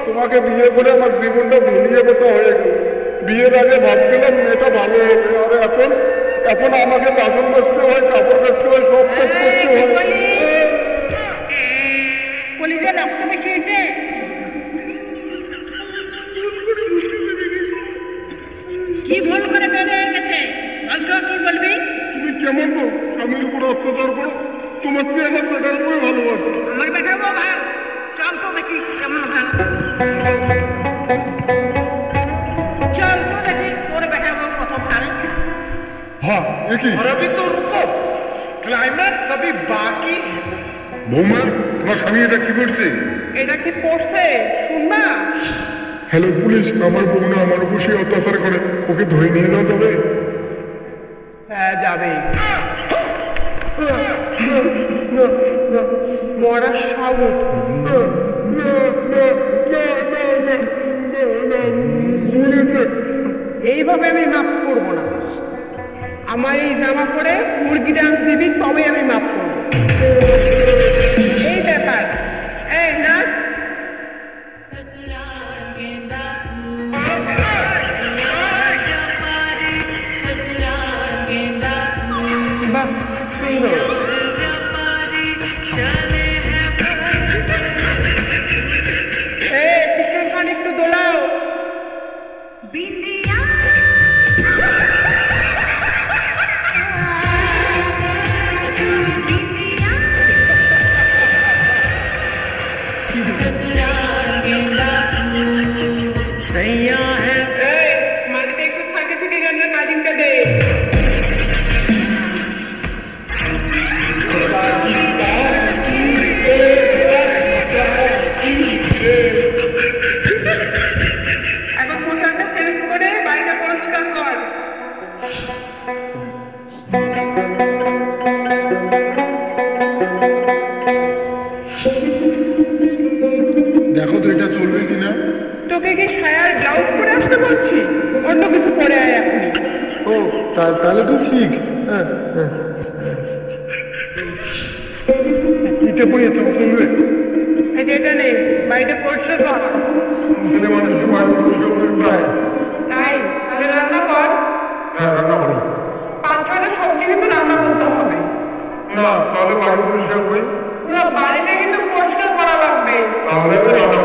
তোমাকে বিয়ে করে আমার জীবনটা ভুলিয়ে মতো হয়ে গেল। বিয়ের আগে ভাবছিলাম মেয়েটা ভালো হবে, আর এখন এখন আমাকে বাসন মাজতে হয়, কাপড় কাচতে হয়, সব কাজ করতে হয়। কলিজা রক্ত মিশিয়েছে। কি ভুল করে বেরিয়ে গেছে বলতো, কি বলবি? তুমি কেমন গো, স্বামীর উপর অত্যাচার করো? তোমার চেয়ে আমার বেটার বই ভালো আছে। আমার বেটা বউ ভাব, চল তো দেখি কেমন ভাব। চল তো দেখি তোর বেটা বউ কত ভালো। হ্যাঁ একই। और अभी तो रुको, क्लाइमैक्स अभी बाकी है। বৌমা, তোমার স্বামী এটা কি করছে? এটা কি পড়ছে শুনবা? হ্যালো পুলিশ, আমার বউ না আমার উপর সে অত্যাচার করে, ওকে ধরে নিয়ে যাওয়া যাবে? হ্যাঁ যাবে। মরার সব উঠছে। এইভাবে আমি মাপ করবো না। আমার এই জামা পরে মুরগি ডান্স দিবি, তবে আমি মাপ করবো। এই ব্যাপার। এই নাচ। বাহ, সুন্দর। পিছন খান একটু দোলাও। মাটিতে একটু সাঁকে ছিটে গান্না কাজিনটা দে। এখন পোশাকটা চেঞ্জ করে বাড়িটা পরিষ্কার কর। দেখো তো এটা চলবে কিনা। তোকে কি সায়ার ব্লাউজ পরে আসতে বলছি? অন্য কিছু পরে আয় এখনই। ও তাহলে তো ঠিক। হ্যাঁ হ্যাঁ, এটা পড়ে চলবে। এই যে এটা নেই, বাড়িটা পরিষ্কার কর। ছেলে মানুষের বাইরে পরিষ্কার করে প্রায়। তাই তাহলে রান্না কর। হ্যাঁ রান্না করো। 5-6টা সবজি কিন্তু রান্না করতে হবে। না তাহলে বাড়ি পরিষ্কার করি। পুরো বাড়িটা কিন্তু পরিষ্কার করা লাগবে। তাহলে রান্না